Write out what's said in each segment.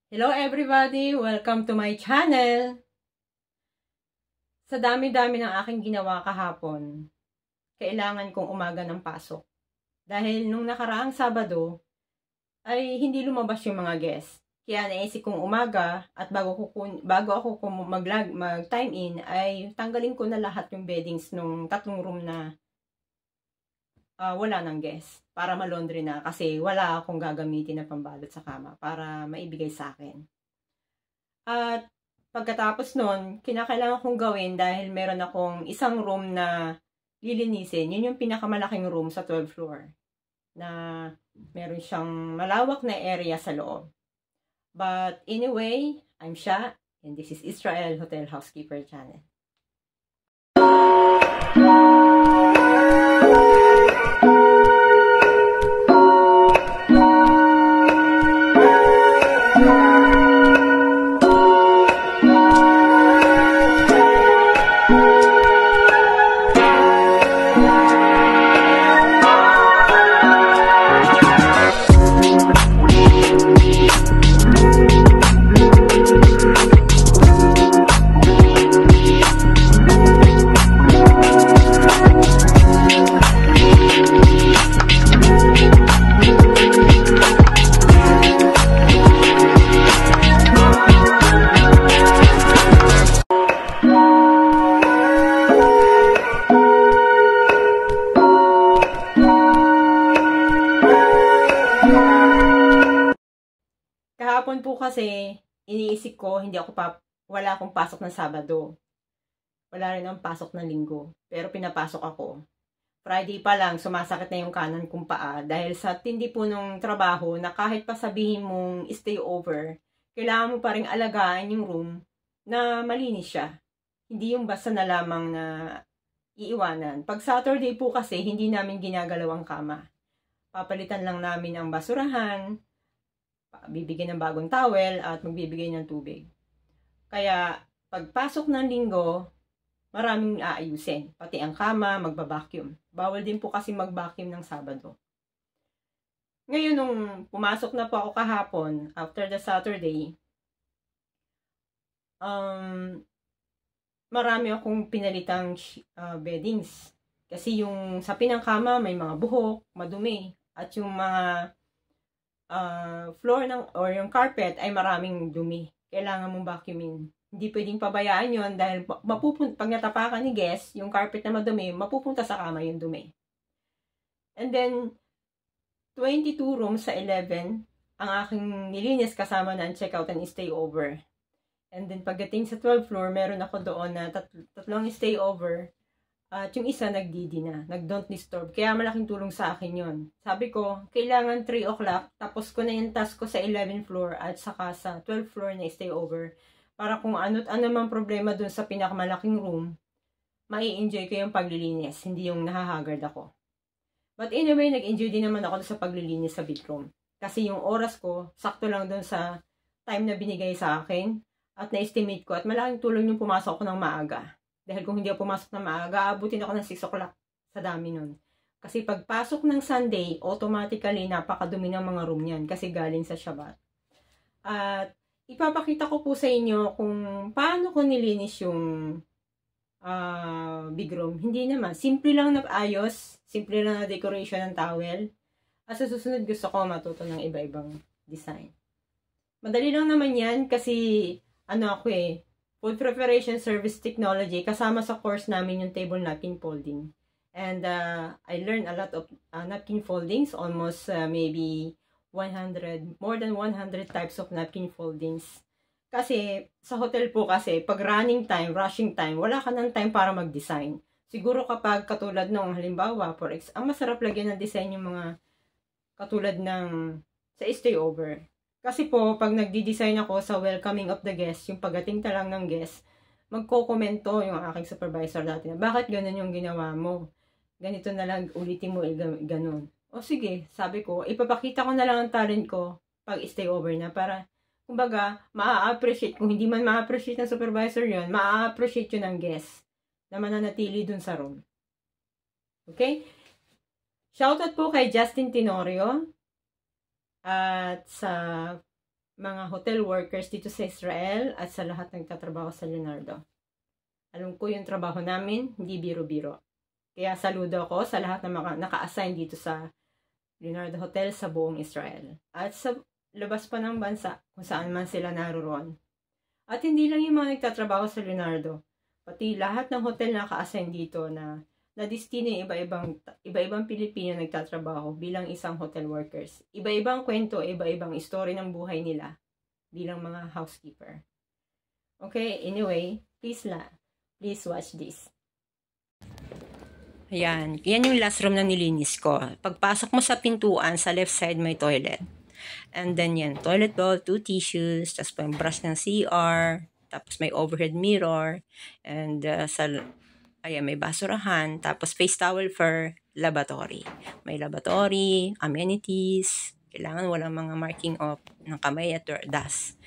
Hello everybody! Welcome to my channel! Sa dami-dami ng aking ginawa kahapon, kailangan kong umaga ng pasok. Dahil nung nakaraang Sabado, ay hindi lumabas yung mga guests. Kaya naisip kong umaga at bago ako mag-time in, ay tanggalin ko na lahat yung beddings nung tatlong room na wala ng guest. Para malaundry na kasi wala akong gagamitin na pambalot sa kama para maibigay sa akin. At pagkatapos nun, kinakailangan kong gawin dahil meron akong isang room na lilinisin. Yun yung pinakamalaking room sa 12th floor. Na meron siyang malawak na area sa loob. But anyway, I'm Sha, and this is Israel Hotel Housekeeper Channel. Kahapon po kasi, iniisip ko, wala akong pasok ng Sabado. Wala rin ang pasok ng Linggo. Pero pinapasok ako. Friday pa lang, sumasakit na yung kanan kong paa. Dahil sa tindi po nung trabaho, na kahit pa sabihin mong stay over, kailangan mo pa rin alagaan yung room na malinis siya. Hindi yung basta na lamang na iiwanan. Pag Saturday po kasi, hindi namin ginagalaw ang kama. Papalitan lang namin ang basurahan, bibigyan ng bagong towel at magbibigay ng tubig. Kaya pagpasok ng Linggo, maraming aayusin. Pati ang kama, magbabacuum. Bawal din po kasi magvacuum ng Sabado. Ngayon nung pumasok na po ako kahapon, after the Saturday, marami akong pinalitang beddings. Kasi yung sa pinangkama may mga buhok, madumi. At yung mga floor or yung carpet ay maraming dumi. Kailangan mong vacuumin. Hindi pwedeng pabayaan yon dahil pag natapakan ni guest, yung carpet na madumi, mapupunta sa kama yung dumi. And then, 22 rooms sa 11, ang aking nilinis kasama na ang check-out and stay over. And then, pagdating sa 12th floor, meron ako doon na tatlong stay over. At yung isa nag-DD na, nag-don't disturb. Kaya malaking tulong sa akin yon. Sabi ko, kailangan 3 o'clock, tapos ko na yung task ko sa 11th floor at saka sa 12th floor na stay over. Para kung ano't ano mang problema dun sa pinakamalaking room, mai-enjoy ko yung paglilinis, hindi yung nahahagard ako. But anyway, nag-enjoy din naman ako sa paglilinis sa bedroom. Kasi yung oras ko, sakto lang dun sa time na binigay sa akin at na-estimate ko at malaking tulong yung pumasok ako ng maaga. Dahil kung hindi ako pumasok na maaga, abutin ako ng 6 o'clock sa dami nun. Kasi pagpasok ng Sunday, automatically napakadumi ng mga room yan kasi galing sa Shabbat. At ipapakita ko po sa inyo kung paano ko nilinis yung big room. Hindi naman. Simple lang na ayos. Simple lang na decoration ng towel. At sa susunod gusto ko matuto ng iba-ibang design. Madali lang naman yan kasi food preparation service technology, kasama sa course namin yung table napkin folding. And I learned a lot of napkin foldings, almost maybe more than 100 types of napkin foldings. Kasi sa hotel po kasi, pag rushing time, wala ka ng time para mag-design. Siguro kapag katulad ng halimbawa, ang masarap lagyan ng design yung mga katulad ng sa stay over. Kasi po, pag nagdi-design ako sa welcoming of the guest, yung pagdating lang ng guest, magko-komento yung aking supervisor dati na, bakit ganun yung ginawa mo? Ganito na lang, ulitin mo, ganun. O sige, sabi ko, ipapakita ko na lang ang talent ko pag stay over na para, kumbaga, maa-appreciate. Kung hindi man maa-appreciate ng supervisor yun, maa-appreciate yun ng guest na mananatili dun sa room. Okay? Shoutout po kay Justin Tenorio. At sa mga hotel workers dito sa Israel at sa lahat ng nagtatrabaho sa Leonardo. Alam ko yung trabaho namin, hindi biro-biro. Kaya saludo ako sa lahat ng mga naka-assign dito sa Leonardo Hotel sa buong Israel. At sa labas pa ng bansa, kung saan man sila naroon. At hindi lang yung mga nagtatrabaho sa Leonardo, pati lahat ng hotel na naka-assign dito na destino iba-ibang Pilipino nagtatrabaho bilang isang hotel workers. Iba-ibang kwento, iba-ibang story ng buhay nila bilang mga housekeeper. Okay, anyway, please watch this. Ayan, yan yung last room na nilinis ko. Pagpasok mo sa pintuan, sa left side may toilet. And then yan, toilet bowl, 2 tissues, tapos yung brush ng CR, tapos may overhead mirror, and ayan, may basurahan, tapos face towel for lavatory. May lavatory, amenities, kailangan walang mga marking of ng kamay at dust.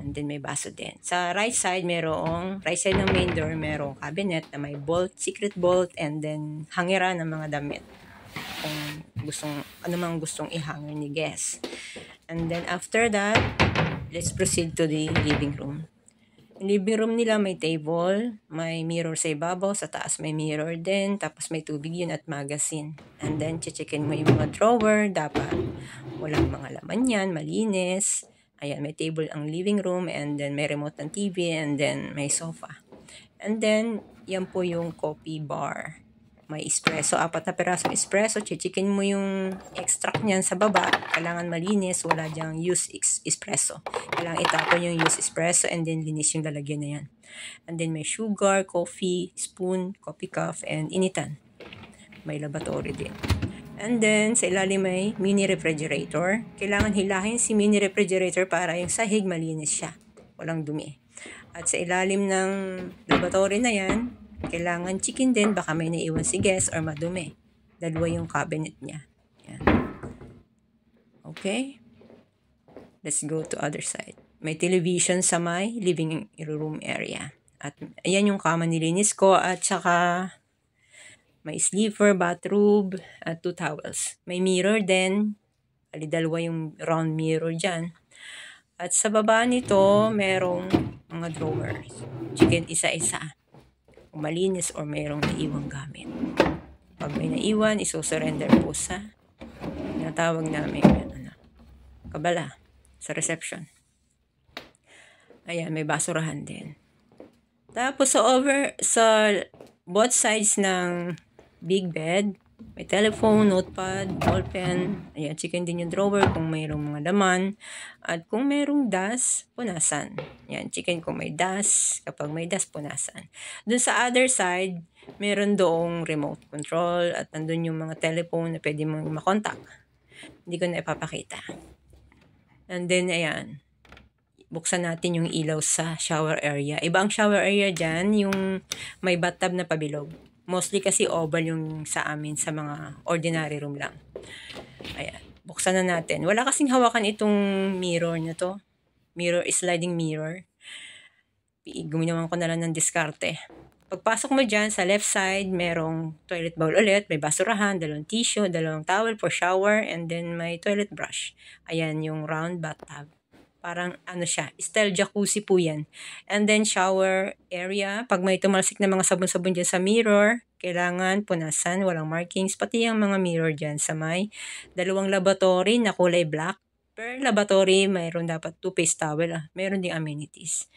And then may baso din. Sa right side ng main door, merong cabinet na may bolt, secret bolt, and then hangiran ng mga damit. Kung ano mang gustong i-hanger ni guest. And then after that, let's proceed to the living room. Yung living room nila may table, may mirror sa ibabaw, sa taas may mirror din, tapos may tubig yun at magazine. And then checkin mo yung mga drawer, dapat walang mga laman yan, malinis. Ayan, may table ang living room, and then may remote ng TV, and then may sofa. And then, yan po yung coffee bar. May espresso, 4 na pirasong espresso. Chichikin mo yung extract niyan sa baba. Kailangan malinis, wala dyang used espresso. Kailangan itapon yung used espresso, and then linis yung lalagyan na yan. And then may sugar, coffee, spoon, coffee cup, and initan. May lavatory din. And then, sa ilalim may mini refrigerator. Kailangan hilahin si mini refrigerator para yung sahig malinis siya. Walang dumi. At sa ilalim ng lavatory na yan, kailangan chicken din. Baka may naiwan si guest or madumi. 2 yung cabinet niya. Yan. Okay? Let's go to other side. May television sa may living room area. At ayan yung kama nilinis ko. At saka may sleeper, bathrobe, at 2 towels. May mirror din. 2 yung round mirror dyan. At sa baba nito, merong mga drawers. Chicken isa-isa. Kung malinis or mayroong naiwang gamit. Pag may naiwan, isosurrender po sa tinatawag namin kabala sa reception. Ayan, may basurahan din. Tapos sa both sides ng big bed, may telephone, notepad, ballpen. Ayan, chicken din yung drawer kung mayroong mga laman. At kung mayroong dust, punasan. Ayan, chicken kung may dust. Kapag may dust, punasan. Dun sa other side, meron doong remote control. At nandun yung mga telephone na pwede mong makontak. Hindi ko na ipapakita. And then, ayan, buksan natin yung ilaw sa shower area. Iba ang shower area dyan, yung may bathtub na pabilog. Mostly kasi oval yung sa amin sa mga ordinary room lang. Ayan. Buksan na natin. Wala kasing hawakan itong mirror na to. Sliding mirror. Guminawan ko na lang ng diskarte. Pagpasok mo dyan, sa left side, merong toilet bowl ulit. May basurahan, 2 tissue, 2 towel for shower, and then may toilet brush. Ayan yung round bathtub. Parang siya, style jacuzzi po yan. And then shower area, pag may tumalsik na mga sabon-sabon dyan sa mirror, kailangan punasan, walang markings, pati yung mga mirror dyan sa may 2 lavatory na kulay black. Per lavatory, mayroon dapat 2 face towel. Mayroon ding amenities.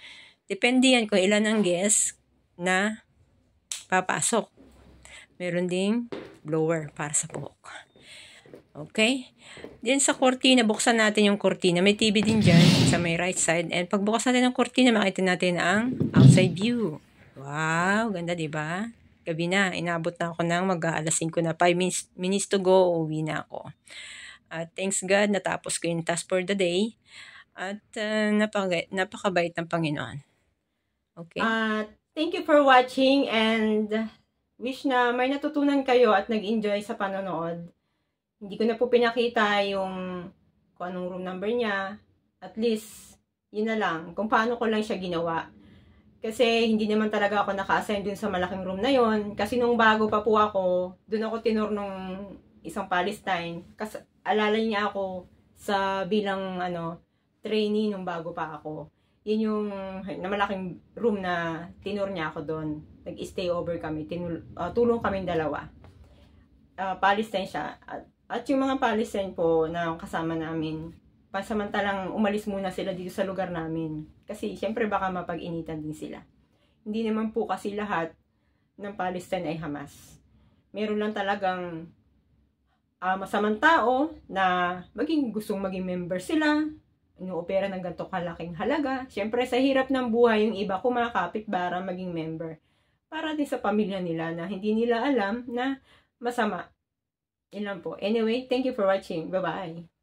Depende yan kung ilan ang guest na papasok. Meron ding blower para sa buhok. Okay? Then sa kortina, buksan natin yung kortina. May TV din dyan sa may right side. And pagbukas natin ng kortina, makita natin ang outside view. Wow! Ganda, diba? Gabi na. Inabot na ako ng mag-aalas 5 na. 5 minutes to go, uwi na ako. At thanks God, natapos ko yung task for the day. At napakabait ng Panginoon. Okay? Thank you for watching and wish na may natutunan kayo at nag-enjoy sa panonood. Hindi ko na po pinakita yung kung anong room number niya. At least, yun na lang. Kung paano ko lang siya ginawa. Kasi hindi naman talaga ako naka-assign dun sa malaking room na yon. Kasi nung bago pa po ako, dun ako tinur nung isang Palestine. Kasi alala niya ako sa bilang 3 trainee nung bago pa ako. Yun yung na malaking room na tinur niya ako doon. Nag-stay over kami. Tulong kaming dalawa. Palestine siya. At yung mga Palestine po na kasama namin, pansamantalang umalis muna sila dito sa lugar namin. Kasi syempre baka mapag-initan din sila. Hindi naman po kasi lahat ng Palestine ay Hamas. Meron lang talagang masamang tao na gustong maging member sila, inoopera ng ganito kalaking halaga. Siyempre, sa hirap ng buhay, yung iba kumakapit para maging member. Para din sa pamilya nila na hindi nila alam na masama. Yun lang po. Anyway, thank you for watching. Bye-bye.